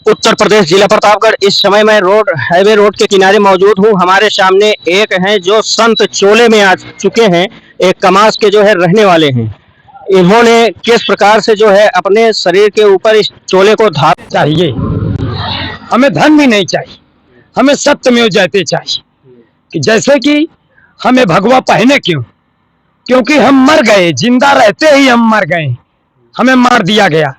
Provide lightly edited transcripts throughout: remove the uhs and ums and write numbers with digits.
उत्तर प्रदेश जिला प्रतापगढ़। इस समय मैं हाईवे रोड के किनारे मौजूद हूँ। हमारे सामने एक हैं जो संत चोले में आ चुके हैं, एक कमास के जो है रहने वाले हैं। इन्होंने किस प्रकार से जो है अपने शरीर के ऊपर इस चोले को धार चाहिए। हमें धन भी नहीं चाहिए, हमें सत्यमेव जयते चाहिए। कि जैसे कि हमें भगवा पहने क्यों? क्योंकि हम मर गए, जिंदा रहते ही हम मर गए, हमें मार दिया गया।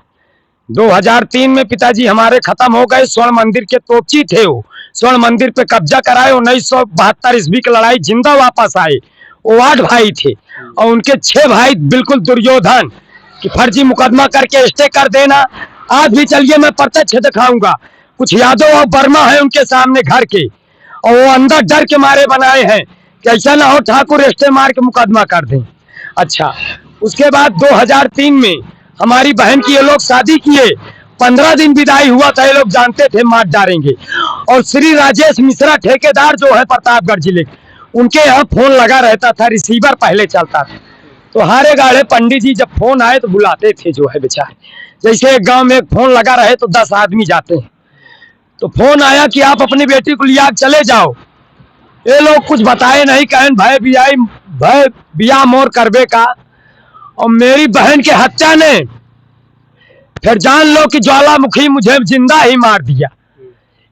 2003 में पिताजी हमारे खत्म हो गए। स्वर्ण मंदिर के तोपची थे, वो स्वर्ण मंदिर पे कब्जा कराए। 1972 ईस्वी की लड़ाई जिंदा वापस आए। वो 8 भाई थे और उनके 6 भाई बिल्कुल दुर्योधन कि फर्जी मुकदमा करके स्टे कर देना। आज भी चलिए मैं प्रत्यक्ष दिखाऊंगा। कुछ यादव और वर्मा है उनके सामने घर के, और वो अंदर डर के मारे बनाए हैं कि ऐसा ना हो ठाकुर स्टे मार के मुकदमा कर दें। अच्छा, उसके बाद 2003 में हमारी बहन की ये लोग शादी किए। 15 दिन विदाई हुआ था, ये लोग जानते थे मार डालेंगे। और श्री राजेश मिश्रा ठेकेदार जो है प्रतापगढ़ जिले, उनके यहाँ फोन लगा रहता था, रिसीवर पहले चलता था। तो हारे गाड़े पंडित जी जब फोन आए तो बुलाते थे जो है बेचारे। जैसे एक गांव में एक फोन लगा रहे तो 10 आदमी जाते हैं। तो फोन आया कि आप अपनी बेटी को लिया चले जाओ। ये लोग कुछ बताए नहीं, कहें भय बिया मोर करबे का। और मेरी बहन के हत्या ने फिर जान लो कि ज्वालामुखी मुझे जिंदा ही मार दिया।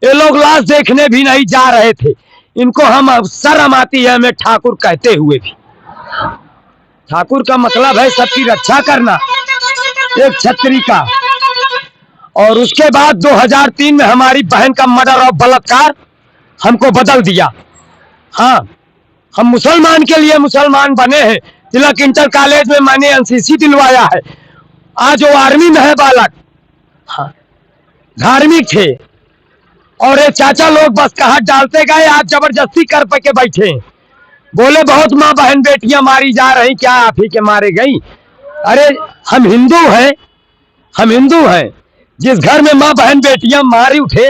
ये लोग लाश देखने भी नहीं जा रहे थे। इनको हम शर्म आती है हमें ठाकुर कहते हुए भी। ठाकुर का मतलब है सबकी रक्षा करना, एक क्षत्रिय का। और उसके बाद 2003 में हमारी बहन का मर्डर और बलात्कार हमको बदल दिया। हाँ, हम मुसलमान के लिए मुसलमान बने हैं। तिलक इंटर कॉलेज में मैंने एनसीसी दिलवाया है। आज वो आर्मी में है बालक। हाँ, धार्मिक थे। और ये चाचा लोग बस का हाथ डालते गए, आज जबरदस्ती कर के बैठे। बोले बहुत माँ बहन बेटियां मारी जा रही, क्या आप ही के मारे गई? अरे हम हिंदू हैं, हम हिंदू हैं। जिस घर में माँ बहन बेटियां मारी उठे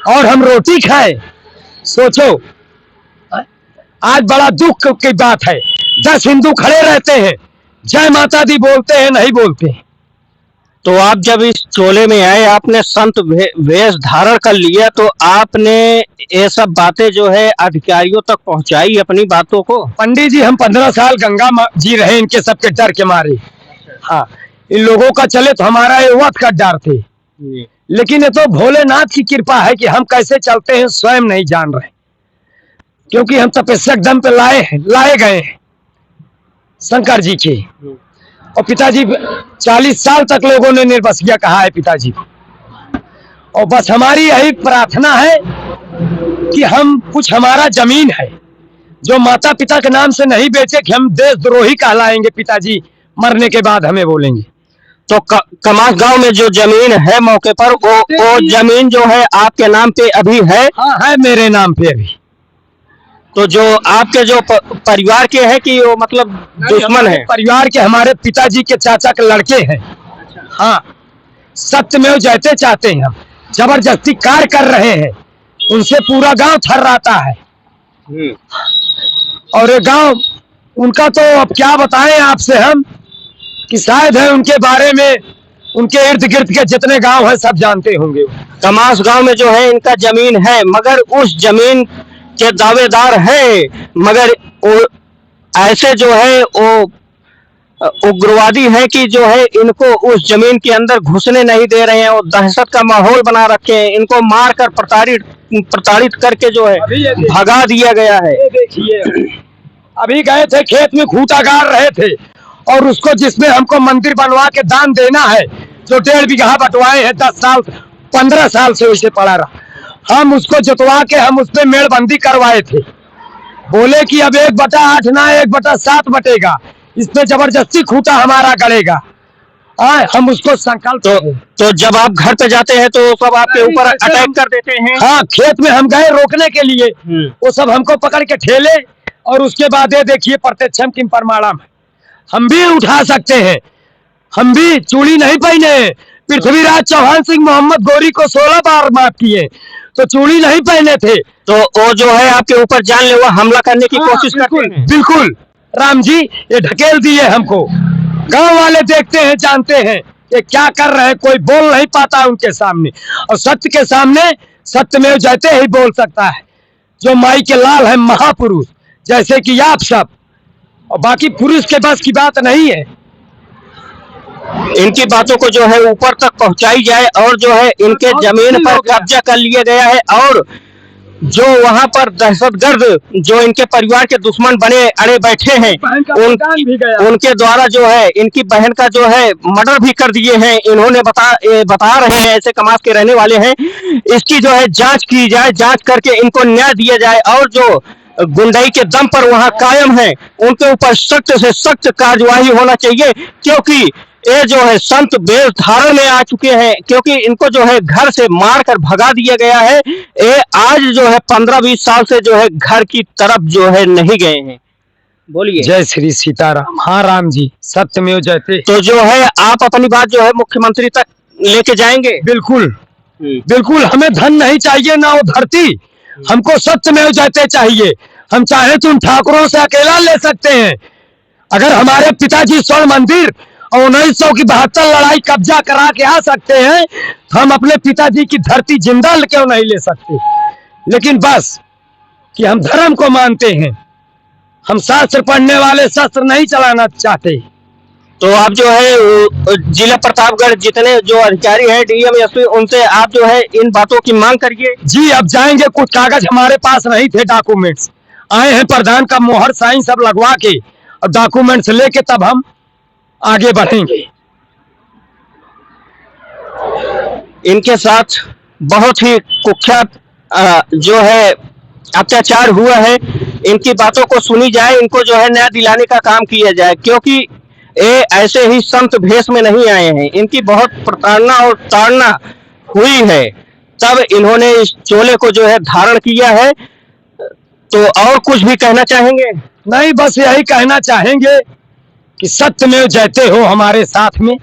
और हम रोटी खाए, सोचो। आज बड़ा दुख की बात है। 10 हिंदू खड़े रहते हैं, जय माता दी बोलते हैं, नहीं बोलते। तो आप जब इस चोले में आए, आपने संत वेश धारण कर लिया, तो आपने ये सब बातें जो है अधिकारियों तक पहुंचाई अपनी बातों को? पंडित जी हम 15 साल गंगा जी रहे इनके सबके डर के मारे। हाँ, इन लोगों का चले तो हमारा ये वक्त का डर थे। लेकिन ये तो भोलेनाथ की कृपा है कि हम कैसे चलते हैं स्वयं नहीं जान रहे। क्योंकि हम तपस्या दम पे लाए गए हैं शंकर जी के। और पिताजी 40 साल तक लोगों ने निर्बसिया कहा है पिताजी को। और बस हमारी यही प्रार्थना है कि हम कुछ, हमारा जमीन है जो माता पिता के नाम से नहीं बेचे कि हम देशद्रोही कहलाएंगे। पिताजी मरने के बाद हमें बोलेंगे। तो कमास गांव में जो जमीन है मौके पर, वो जमीन जो है आपके नाम पे अभी है? हाँ है, मेरे नाम पे अभी। तो जो आपके जो परिवार के हैं कि वो मतलब दुश्मन है? परिवार के हमारे पिताजी के चाचा के लड़के हैं। हाँ, सत्यमेव जयते चाहते हैं हम, जबरदस्ती कार्य कर रहे हैं। उनसे पूरा गांव थर्राता है। और ये गांव उनका तो अब क्या बताएं आपसे हम, कि शायद है उनके बारे में, उनके इर्द गिर्द के जितने गांव हैं सब जानते होंगे। कमास गांव में जो है इनका जमीन है, मगर उस जमीन के दावेदार हैं, मगर वो ऐसे जो है वो उग्रवादी है कि जो है इनको उस जमीन के अंदर घुसने नहीं दे रहे हैं। और दहशत का माहौल बना रखे हैं। इनको मारकर प्रताड़ित करके जो है भगा दिया गया है। देखिए, अभी गए थे खेत में, खूंटा गाड़ रहे थे, और उसको जिसमें हमको मंदिर बनवा के दान देना है, जो 1.5 बीघा बंटवाए हैं 10 साल 15 साल से वैसे पड़ा रहा। हम उसको जुतवा के हम उसमें मेड़बंदी करवाए थे। बोले कि अब 1/8 ना 1/7 बटेगा, इसमें जबरदस्ती खूंटा हमारा गड़ेगा। हम उसको संकल्प। तो जब आप घर पे जाते हैं तो सब आपके ऊपर अटैक कर देते हैं? हाँ, खेत में हम गए रोकने के लिए, वो सब हमको पकड़ के ठेले। और उसके बाद ये देखिए प्रत्यक्षम किम प्रमाणम, हम भी उठा सकते हैं। हम भी चूड़ी नहीं पहने। पृथ्वीराज चौहान सिंह मोहम्मद गोरी को 16 बार माफ किए, तो चूड़ी नहीं पहने थे। तो वो जो है आपके ऊपर जानलेवा हमला करने की कोशिश करते हैं? बिल्कुल। राम जी ये ढकेल दिए हमको। गांव वाले देखते हैं, जानते हैं ये क्या कर रहे हैं, कोई बोल नहीं पाता उनके सामने, और सत्य के सामने सत्यमेव जयते ही बोल सकता है, जो माई के लाल है, महापुरुष जैसे कि आप सब, और बाकी पुरुष के बस की बात नहीं है। इनकी बातों को जो है ऊपर तक पहुंचाई जाए, और जो है इनके जमीन पर कब्जा कर लिया गया है, और जो वहां पर दहशतगर्द जो इनके परिवार के दुश्मन बने अड़े बैठे हैं, उनके द्वारा जो है इनकी बहन का जो है मर्डर भी कर दिए हैं। इन्होंने बता रहे हैं, ऐसे समाज के रहने वाले हैं, इसकी जो है जांच की जाए, जांच करके इनको न्याय दिया जाए, और जो गुंडाई के दम पर वहां कायम है उनके ऊपर सख्त से सख्त कार्यवाही होना चाहिए, क्योंकि ये जो है संत वेश धारण में आ चुके हैं, क्योंकि इनको जो है घर से मार कर भगा दिया गया है। ये आज जो है 15-20 साल से जो है घर की तरफ जो है नहीं गए हैं। बोलिए। जय श्री सीताराम। हाँ राम जी, सत्यमेव जयते। तो जो है आप अपनी बात जो है मुख्यमंत्री तक लेके जाएंगे? बिल्कुल बिल्कुल, हमें धन नहीं चाहिए ना वो धरती, हमको सत्यमेव जयते चाहिए। हम चाहे तो उन ठाकुरों से अकेला ले सकते हैं। अगर हमारे पिताजी स्वर्ण मंदिर और 1972 लड़ाई कब्जा करा के आ सकते हैं, तो हम अपने पिताजी की धरती जिंदा क्यों नहीं ले सकते। लेकिन बस कि हम धर्म को मानते हैं, हम शास्त्र पढ़ने वाले शस्त्र नहीं चलाना चाहते। तो आप जो है जिला प्रतापगढ़ जितने जो अधिकारी हैं, डीएम एसपी, उनसे आप जो है इन बातों की मांग करिए। जी अब जाएंगे, कुछ कागज हमारे पास नहीं थे, डॉक्यूमेंट्स आए हैं, प्रधान का मोहर साइन सब लगवा के और डॉक्यूमेंट्स लेके तब हम आगे बढ़ेंगे। इनके साथ बहुत ही कुख्यात जो है अत्याचार हुआ है, इनकी बातों को सुनी जाए, इनको जो है न्याय दिलाने का काम किया जाए, क्योंकि ये ऐसे ही संत भेष में नहीं आए हैं। इनकी बहुत प्रताड़ना और ताड़ना हुई है, तब इन्होंने इस चोले को जो है धारण किया है। तो और कुछ भी कहना चाहेंगे? नहीं, बस यही कहना चाहेंगे कि सत्यमेव जयते हो हमारे साथ में।